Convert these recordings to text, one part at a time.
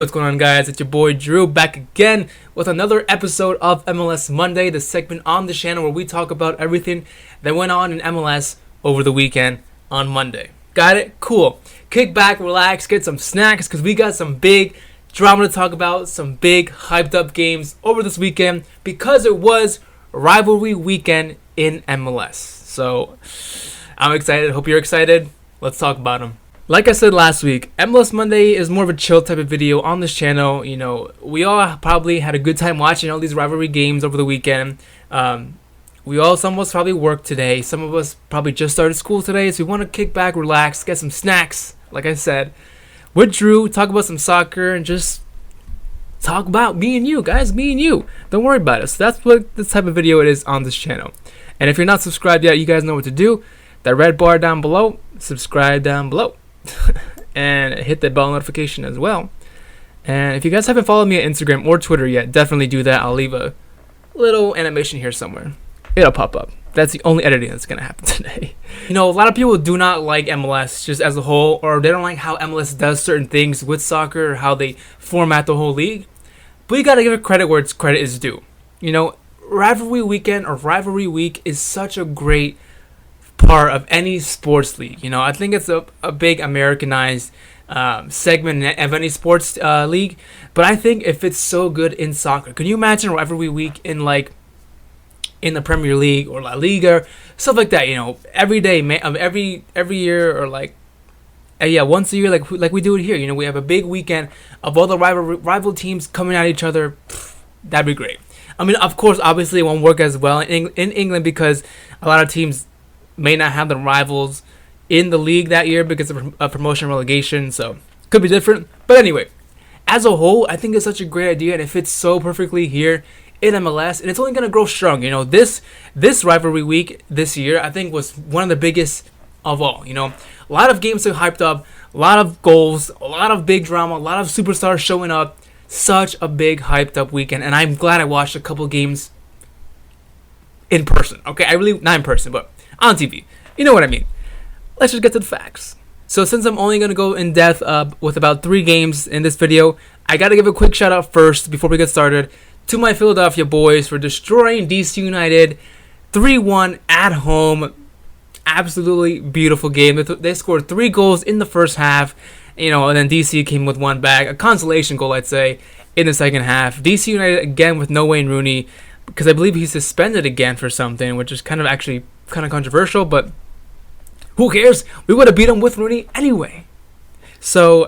What's going on, guys? It's your boy Drew back again with another episode of MLS Monday, the segment on the channel where we talk about everything that went on in MLS over the weekend on Monday. Got it? Cool. Kick back, relax, get some snacks because we got some big drama to talk about, some big hyped up games over this weekend because it was Rivalry weekend in MLS. So I'm excited. Hope you're excited. Let's talk about them. Like I said last week, MLS Monday is more of a chill type of video on this channel. You know, we all probably had a good time watching all these rivalry games over the weekend. Some of us probably worked today. Some of us probably just started school today. So we want to kick back, relax, get some snacks, like I said, with Drew, talk about some soccer, and just talk about me and you, guys, me and you. Don't worry about it. So that's what this type of video it is on this channel. And if you're not subscribed yet, you guys know what to do. That red bar down below, subscribe down below. And hit the bell notification as well. And if you guys haven't followed me on Instagram or Twitter yet, definitely do that. I'll leave a little animation here somewhere. It'll pop up. That's the only editing that's going to happen today. You know, a lot of people do not like MLS just as a whole, or they don't like how MLS does certain things with soccer, or how they format the whole league. But you got to give it credit where its credit is due. You know, rivalry weekend or rivalry week is such a great part of any sports league. You know, I think it's a big Americanized segment of any sports league, but I think it fits so good in soccer. Can you imagine rivalry week in the Premier League or La Liga, stuff like that? You know, every day, every year, or once a year, like we do it here. You know, we have a big weekend of all the rival teams coming at each other. That'd be great. I mean, of course, obviously, it won't work as well in England because a lot of teams may not have the rivals in the league that year because of promotion relegation, so could be different. But anyway, as a whole, I think it's such a great idea, and it fits so perfectly here in MLS, and it's only going to grow strong. You know, this rivalry week this year, I think, was one of the biggest of all. You know, a lot of games are hyped up, a lot of goals, a lot of big drama, a lot of superstars showing up. Such a big hyped up weekend, and I'm glad I watched a couple games in person. Okay, not in person, but on TV. You know what I mean. Let's just get to the facts. So since I'm only going to go in depth with about 3 games in this video, I got to give a quick shout out first before we get started to my Philadelphia boys for destroying DC United 3-1 at home. Absolutely beautiful game. They scored 3 goals in the first half, you know, and then DC came with one back, a consolation goal, I'd say, in the second half. DC United again with no Wayne Rooney, because I believe he's suspended again for something, which is kind of controversial, but who cares? We would have beat him with Rooney anyway. So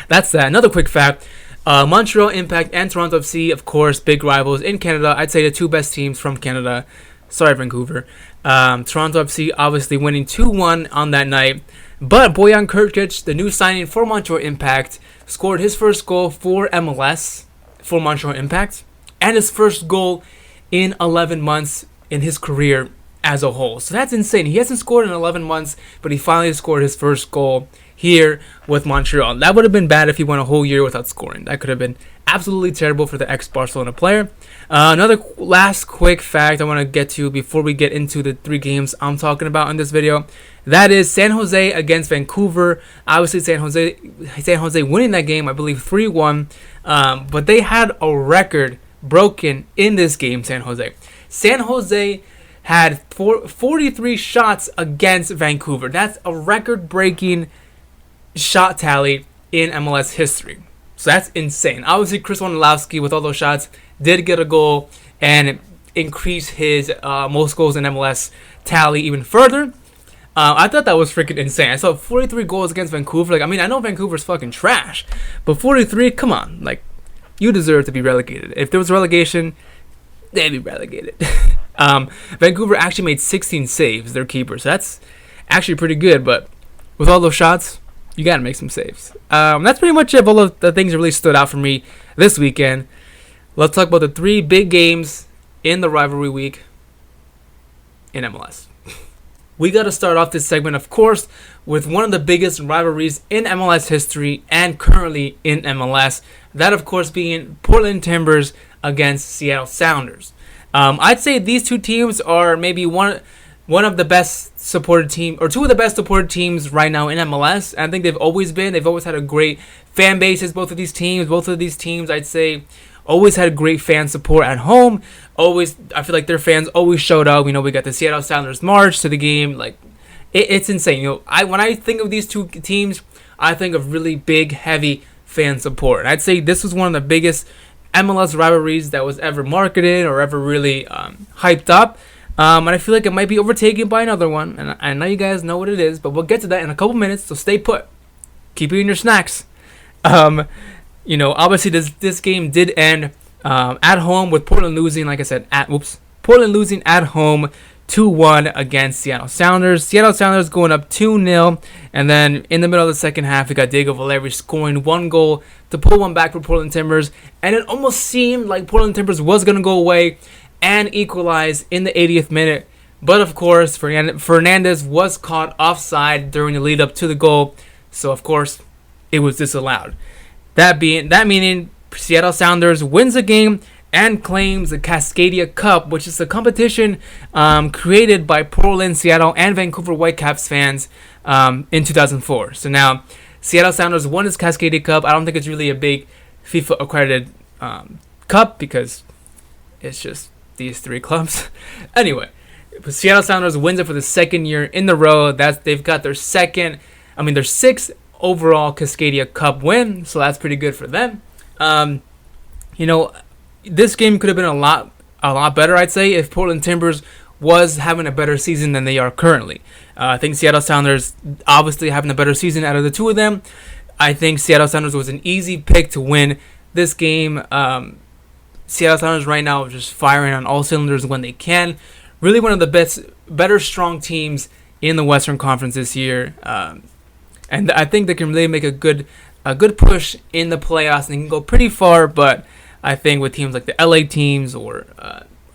that's that. Another quick fact: Montreal Impact and Toronto FC, of course, big rivals in Canada. I'd say the 2 best teams from Canada. Sorry, Vancouver. Toronto FC obviously winning 2-1 on that night. But Bojan Krkic, the new signing for Montreal Impact, scored his first goal for MLS, for Montreal Impact, and his first goal in 11 months in his career as a whole. So that's insane. He hasn't scored in 11 months, but he finally scored his first goal here with Montreal. That would have been bad if he went a whole year without scoring. That could have been absolutely terrible for the ex-Barcelona player. Another last quick fact I want to get to before we get into the 3 games I'm talking about in this video. That is San Jose against Vancouver. Obviously, San Jose winning that game, I believe 3-1. But they had a record broken in this game, San Jose. San Jose had 43 shots against Vancouver. That's a record-breaking shot tally in MLS history. So that's insane. Obviously, Chris Wondolowski, with all those shots, did get a goal and increase his most goals in MLS tally even further. I thought that was freaking insane. I saw 43 goals against Vancouver. I know Vancouver's fucking trash, but 43, come on. You deserve to be relegated. If there was relegation, they'd be relegated. Vancouver actually made 16 saves, their keeper. So that's actually pretty good, but with all those shots, you got to make some saves. That's pretty much it of all of the things that really stood out for me this weekend. Let's talk about the 3 big games in the rivalry week in MLS. We got to start off this segment, of course, with one of the biggest rivalries in MLS history and currently in MLS. That, of course, being Portland Timbers against Seattle Sounders. I'd say these 2 teams are maybe one of the best supported team, or two of the best supported teams right now in MLS. And I think they've always been. They've always had a great fan bases. Both of these teams, I'd say, always had great fan support at home. Always, I feel like their fans always showed up. We got the Seattle Sounders march to the game. Like, it's insane. When I think of these two teams, I think of really big, heavy fan support. And I'd say this was one of the biggest MLS rivalries that was ever marketed or ever really hyped up. And I feel like it might be overtaken by another one. And I know you guys know what it is, but we'll get to that in a couple minutes, so stay put. Keep eating your snacks. Obviously this game did end at home with Portland losing, like I said, Portland losing at home 2-1 against Seattle Sounders. Seattle Sounders going up 2-0, and then in the middle of the second half, we got Diego Valeri scoring one goal to pull one back for Portland Timbers, and it almost seemed like Portland Timbers was going to go away and equalize in the 80th minute, but of course, Fernandez was caught offside during the lead up to the goal, so of course, it was disallowed. That meaning Seattle Sounders wins the game and claims the Cascadia Cup, which is a competition created by Portland, Seattle, and Vancouver Whitecaps fans in 2004. So now, Seattle Sounders won this Cascadia Cup. I don't think it's really a big FIFA-accredited cup because it's just these three clubs. Anyway, Seattle Sounders wins it for the second year in the row. They've got their sixth overall Cascadia Cup win, so that's pretty good for them. This game could have been a lot better, I'd say, if Portland Timbers was having a better season than they are currently. I think Seattle Sounders obviously having a better season out of the two of them. I think Seattle Sounders was an easy pick to win this game. Seattle Sounders right now are just firing on all cylinders when they can. Really one of the better strong teams in the Western Conference this year. And I think they can really make a good push in the playoffs, and they can go pretty far, but I think with teams like the LA teams or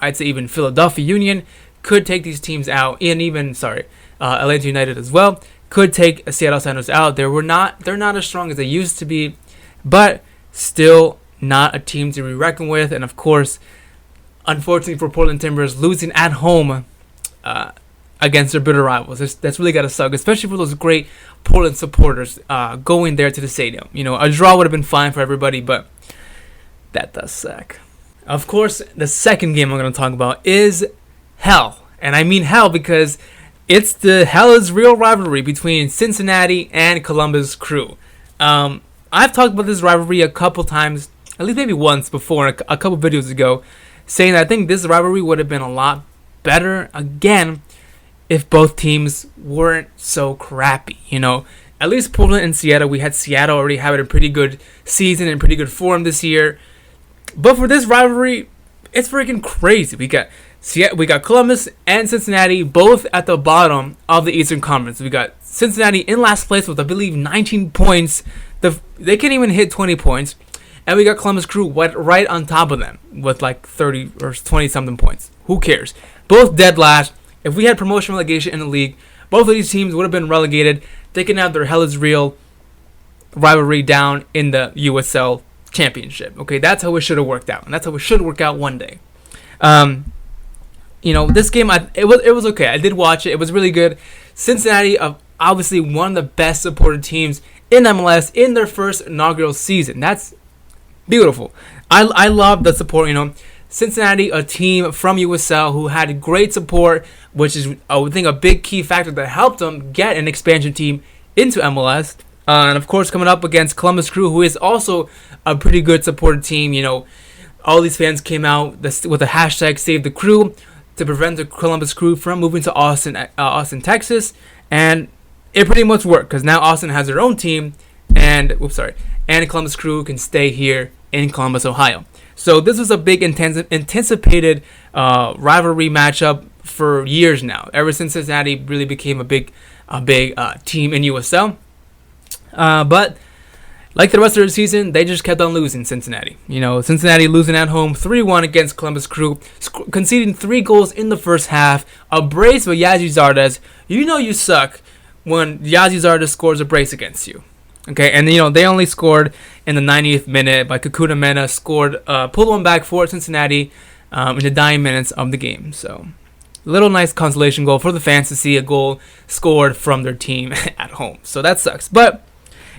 I'd say even Philadelphia Union could take these teams out, and even LA United as well could take Seattle Sounders out. They're not as strong as they used to be, but still not a team to be reckoned with. And of course, unfortunately for Portland Timbers, losing at home against their bitter rivals, that's really got to suck, especially for those great Portland supporters going there to the stadium. A draw would have been fine for everybody, but that does suck. Of course, the second game I'm going to talk about is hell. And I mean hell because it's the Hell is Real rivalry between Cincinnati and Columbus Crew. I've talked about this rivalry a couple times, at least maybe once before, a couple videos ago, saying that I think this rivalry would have been a lot better, again, if both teams weren't so crappy. At least Portland and Seattle, we had Seattle already having a pretty good season and pretty good form this year. But for this rivalry, it's freaking crazy. We got Columbus and Cincinnati both at the bottom of the Eastern Conference. We got Cincinnati in last place with, I believe, 19 points. They can't even hit 20 points. And we got Columbus Crew right on top of them with like 30 or 20-something points. Who cares? Both dead last. If we had promotion relegation in the league, both of these teams would have been relegated. They can have their Hell is Real rivalry down in the USL Championship. Okay, that's how it should have worked out, and that's how it should work out one day. This game, it was okay. I did watch it. It was really good. Cincinnati, obviously one of the best supported teams in MLS in their first inaugural season. That's beautiful. I love the support. Cincinnati, a team from USL who had great support, which is, I would think, a big key factor that helped them get an expansion team into MLS. And of course, coming up against Columbus Crew, who is also a pretty good supported team. All these fans came out with the hashtag Save the Crew to prevent the Columbus Crew from moving to Austin, Texas. And it pretty much worked because now Austin has their own team, and Columbus Crew can stay here in Columbus, Ohio. So this was a big anticipated rivalry matchup for years now, ever since Cincinnati really became a big team in USL. But like the rest of the season, they just kept on losing. Cincinnati losing at home 3-1 against Columbus Crew, conceding 3 goals in the first half. A brace by Yazi Zardes. You suck when Yazi Zardes scores a brace against you. Okay, and they only scored in the 90th minute by Kakuta Mena, pulled one back for Cincinnati in the dying minutes of the game. So little nice consolation goal for the fans to see a goal scored from their team at home. So that sucks. But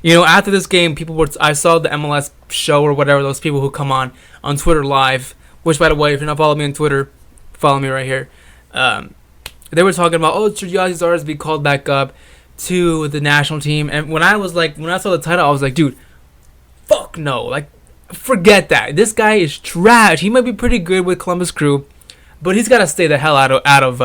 after this game, I saw the MLS show or whatever, those people who come on Twitter live, which, by the way, if you're not following me on Twitter, follow me right here. They were talking about, should Yazi Zardes be called back up to the national team? And when I saw the title, I was like, dude, fuck no. Like, forget that. This guy is trash. He might be pretty good with Columbus Crew, but he's got to stay the hell out of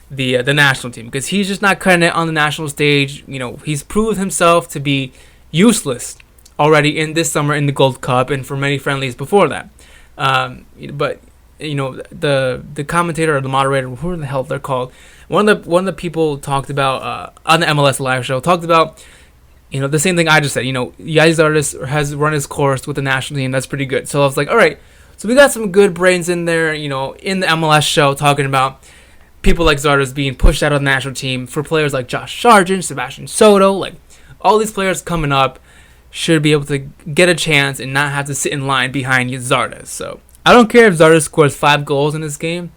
the national team, because he's just not cutting it on the national stage. He's proved himself to be useless already in this summer in the Gold Cup and for many friendlies before that. But the commentator or the moderator, who the hell they're called, one of the people talked about on the MLS live show, talked about the same thing I just said. Yazi Zardes has run his course with the national team. That's pretty good. So I was like, all right, so we got some good brains in there, in the MLS show, talking about people like Zardes being pushed out of the national team for players like Josh Sargent, Sebastian Soto. Like, all these players coming up should be able to get a chance and not have to sit in line behind Zardes. So I don't care if Zardes scores 5 goals in this game.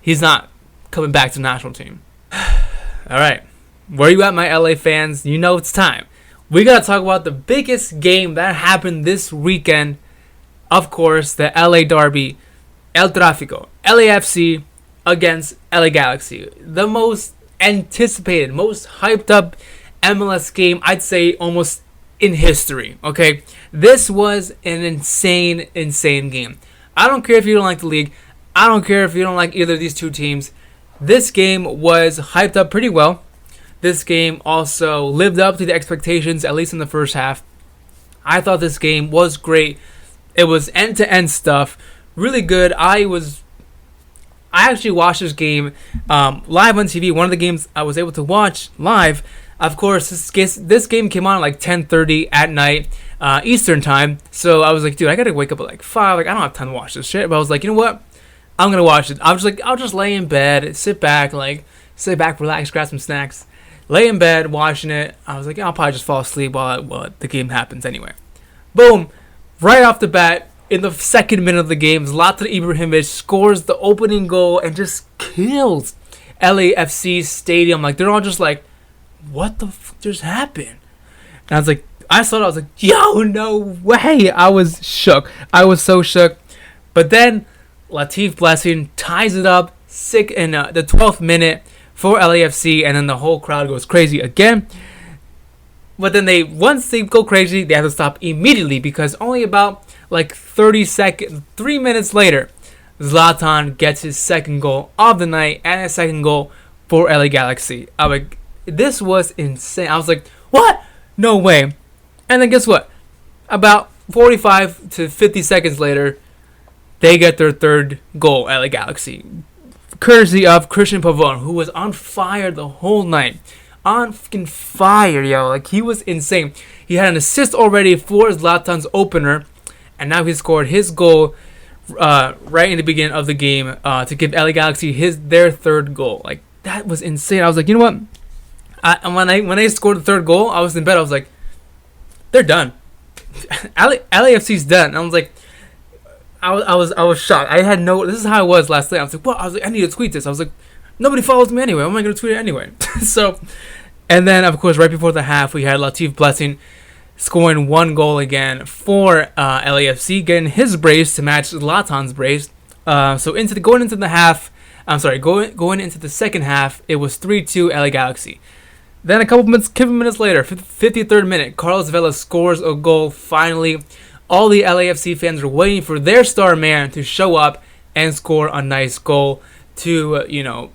He's not coming back to the national team. All right. Where you at, my LA fans? It's time. We got to talk about the biggest game that happened this weekend. Of course, the LA Derby, El Tráfico, LAFC against LA Galaxy. The most anticipated, most hyped up MLS game, I'd say, almost in history. Okay, this was an insane game. I don't care if you don't like the league. I don't care if you don't like either of these two teams. This game was hyped up pretty well. This game also lived up to the expectations, at least in the first half. I thought this game was great. It was end-to-end stuff, really good. I actually watched this game live on TV. One of the games I was able to watch live. Of course, this game came on at like 10:30 at night, Eastern time. So I was like, dude, I gotta wake up at like 5. Like, I don't have time to watch this shit. But I was like, you know what? I'm gonna watch it. I'll just lay in bed, sit back, relax, grab some snacks, lay in bed watching it. I was like, I'll probably just fall asleep while the game happens anyway. Boom! Right off the bat, in the second minute of the game, Zlatan Ibrahimovic scores the opening goal and just kills LAFC's stadium. Like, they're all just like, what the fuck just happened? And I was like, yo, no way. I was shook. I was so shook. But then Latif Blessing ties it up sick in the 12th minute for LAFC, and then the whole crowd goes crazy again. But then once they go crazy, they have to stop immediately, because only about like 3 minutes later, Zlatan gets his second goal of the night and a second goal for LA Galaxy. I'm like, this was insane. I was like, what? No way. And then guess what? About 45 to 50 seconds later, they get their third goal, LA Galaxy. Courtesy of Christian Pavón, who was on fire the whole night. On fucking fire, yo. Like, he was insane. He had an assist already for Zlatan's opener, and now he scored his goal right in the beginning of the game to give LA Galaxy their third goal. Like, that was insane. I was like, you know what? When I scored the third goal, I was in bed. I was like, they're done. LAFC's done. And I was like, I was shocked. This is how I was last night. I was like, what? I was like, I need to tweet this. I was like, nobody follows me anyway. Why am I going to tweet it anyway? So, and then of course, right before the half, we had Latif Blessing scoring one goal again for LAFC, getting his brace to match Zlatan's brace. So going into the second half, it was 3-2 LA Galaxy. Then a couple minutes later, 53rd minute, Carlos Vela scores a goal. Finally, all the LAFC fans are waiting for their star man to show up and score a nice goal to,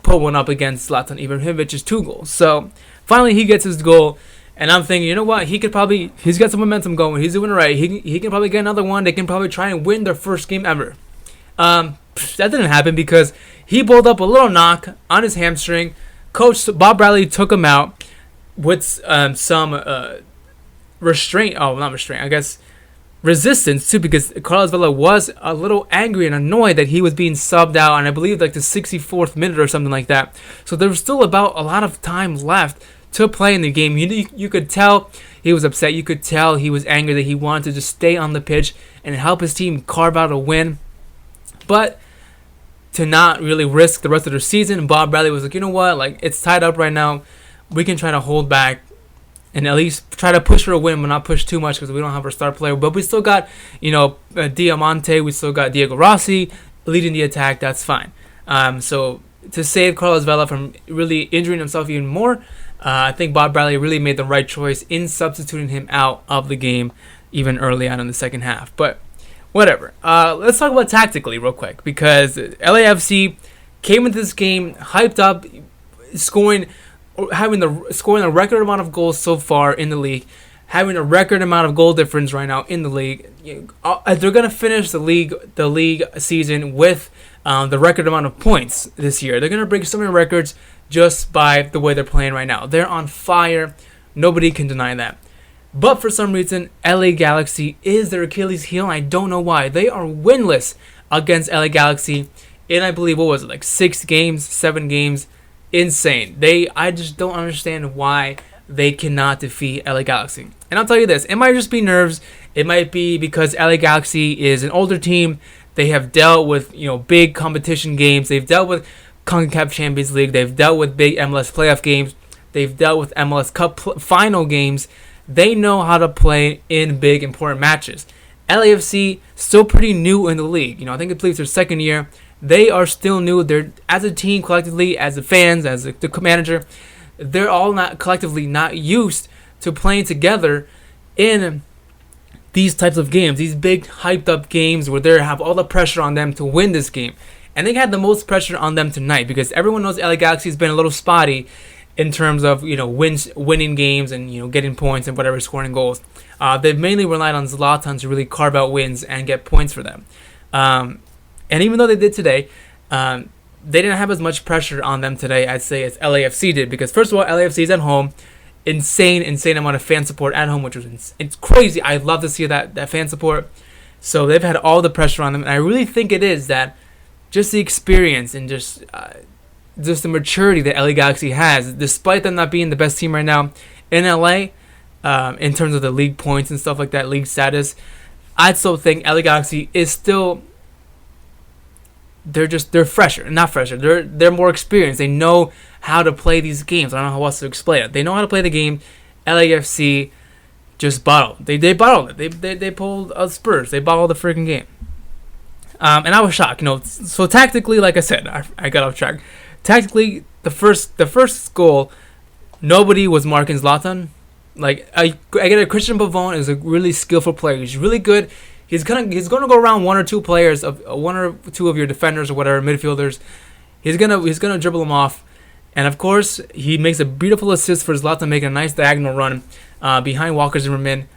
put one up against Zlatan Ibrahimovic's 2 goals. So finally, he gets his goal, and I'm thinking, you know what? He's got some momentum going. He's doing it right. He can probably get another one. They can probably try and win their first game ever. That didn't happen because he pulled up a little knock on his hamstring. Coach Bob Bradley took him out with some restraint. Oh, not restraint. I guess resistance too, because Carlos Vela was a little angry and annoyed that he was being subbed out, and I believe like the 64th minute or something like that. So there was still about a lot of time left to play in the game. You could tell he was upset. You could tell he was angry that he wanted to just stay on the pitch and help his team carve out a win. But to not really risk the rest of their season. Bob Bradley was like, you know what, like it's tied up right now. We can try to hold back and at least try to push for a win, but not push too much because we don't have our star player. But we still got, Diamante, we still got Diego Rossi leading the attack. That's fine. So to save Carlos Vela from really injuring himself even more, I think Bob Bradley really made the right choice in substituting him out of the game even early on in the second half. But whatever. Let's talk about tactically real quick, because LAFC came into this game hyped up, scoring a record amount of goals so far in the league, having a record amount of goal difference right now in the league. They're gonna finish the league season with the record amount of points this year. They're gonna break so many records just by the way they're playing right now. They're on fire. Nobody can deny that. But for some reason, LA Galaxy is their Achilles heel. I don't know why. They are winless against LA Galaxy in, I believe, 7 games. Insane. I just don't understand why they cannot defeat LA Galaxy. And I'll tell you this, it might just be nerves. It might be because LA Galaxy is an older team. They have dealt with, big competition games. They've dealt with CONCACAF Champions League. They've dealt with big MLS playoff games. They've dealt with MLS Cup final games. They know how to play in big, important matches. LAFC, still pretty new in the league. I think it plays their second year. They are still new. They're, as a team, collectively, as the fans, as the manager, they're all not used to playing together in these types of games, these big, hyped-up games where they have all the pressure on them to win this game. And they had the most pressure on them tonight because everyone knows LA Galaxy has been a little spotty in terms of winning games and getting points and whatever, scoring goals. They've mainly relied on Zlatan to really carve out wins and get points for them. And even though they did today, they didn't have as much pressure on them today, I'd say, as LAFC did. Because first of all, LAFC is at home, insane amount of fan support at home, which was it's crazy. I love to see that fan support. So they've had all the pressure on them, and I really think it is that just the experience and just the maturity that LA Galaxy has, despite them not being the best team right now in LA, in terms of the league points and stuff like that, league status. I'd still think LA Galaxy is still. They're fresher, not fresher. They're more experienced. They know how to play these games. I don't know how else to explain it. They know how to play the game. LAFC just bottled. They bottled it. They pulled Spurs. They bottled the freaking game. And I was shocked. So tactically, like I said, I got off track. Tactically, the first goal, nobody was marking Zlatan. Like I get it. Christian Pavone is a really skillful player. He's really good. He's gonna go around one or two of your defenders or whatever, midfielders. He's gonna dribble them off, and of course he makes a beautiful assist for Zlatan, making a nice diagonal run behind Walker Zimmerman,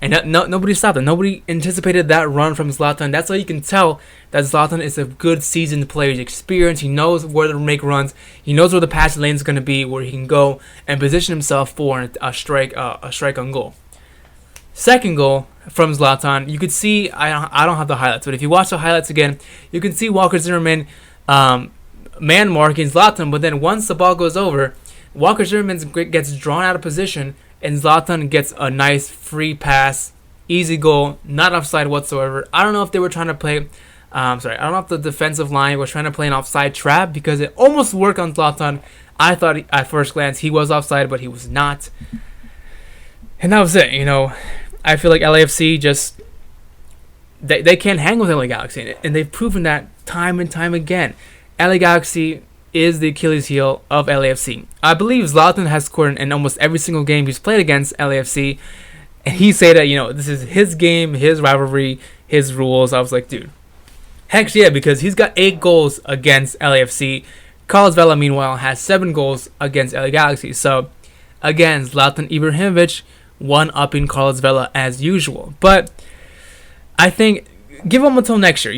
and nobody stopped it. Nobody anticipated that run from Zlatan. That's how you can tell that Zlatan is a good seasoned player. He's experienced. He knows where to make runs. He knows where the pass lane is gonna be, where he can go and position himself for a strike on goal. Second goal from Zlatan, you could see, I don't have the highlights, but if you watch the highlights again, you can see Walker Zimmerman man marking Zlatan, but then once the ball goes over, Walker Zimmerman gets drawn out of position, and Zlatan gets a nice free pass, easy goal, not offside whatsoever. I don't know if they were trying to play, I don't know if the defensive line was trying to play an offside trap, because it almost worked on Zlatan. I thought at first glance he was offside, but he was not. And that was it, I feel like LAFC just they can't hang with LA Galaxy, and they've proven that time and time again. LA Galaxy is the Achilles heel of LAFC. I believe Zlatan has scored in almost every single game he's played against LAFC, and he said that this is his game, his rivalry, his rules. I was like, dude, heck yeah, because he's got 8 goals against LAFC. Carlos Vela, meanwhile, has 7 goals against LA Galaxy. So again, Zlatan Ibrahimovic one-upping Carlos Vela as usual. But I think give them until next year.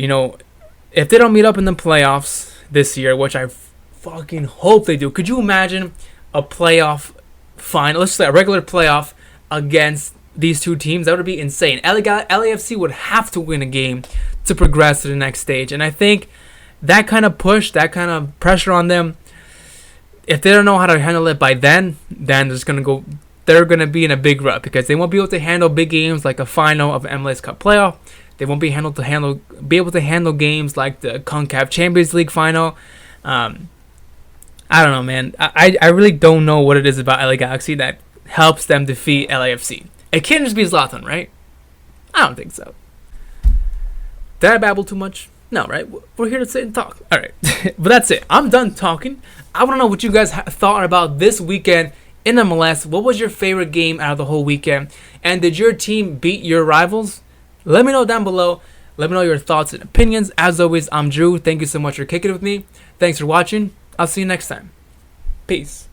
If they don't meet up in the playoffs this year, which I fucking hope they do. Could you imagine a playoff final? Let's say a regular playoff against these two teams. That would be insane. LAFC would have to win a game to progress to the next stage. And I think that kind of push, that kind of pressure on them, if they don't know how to handle it by then they're going to be in a big rut, because they won't be able to handle big games like a final of MLS Cup playoff. They won't be able to handle games like the CONCACAF Champions League final. I don't know, man. I really don't know what it is about LA Galaxy that helps them defeat LAFC. It can't just be Zlatan, right? I don't think so. Did I babble too much? No, right? We're here to sit and talk. All right. But that's it. I'm done talking. I want to know what you guys thought about this weekend in MLS. What was your favorite game out of the whole weekend? And did your team beat your rivals? Let me know down below. Let me know your thoughts and opinions. As always, I'm Drew. Thank you so much for kicking it with me. Thanks for watching. I'll see you next time. Peace.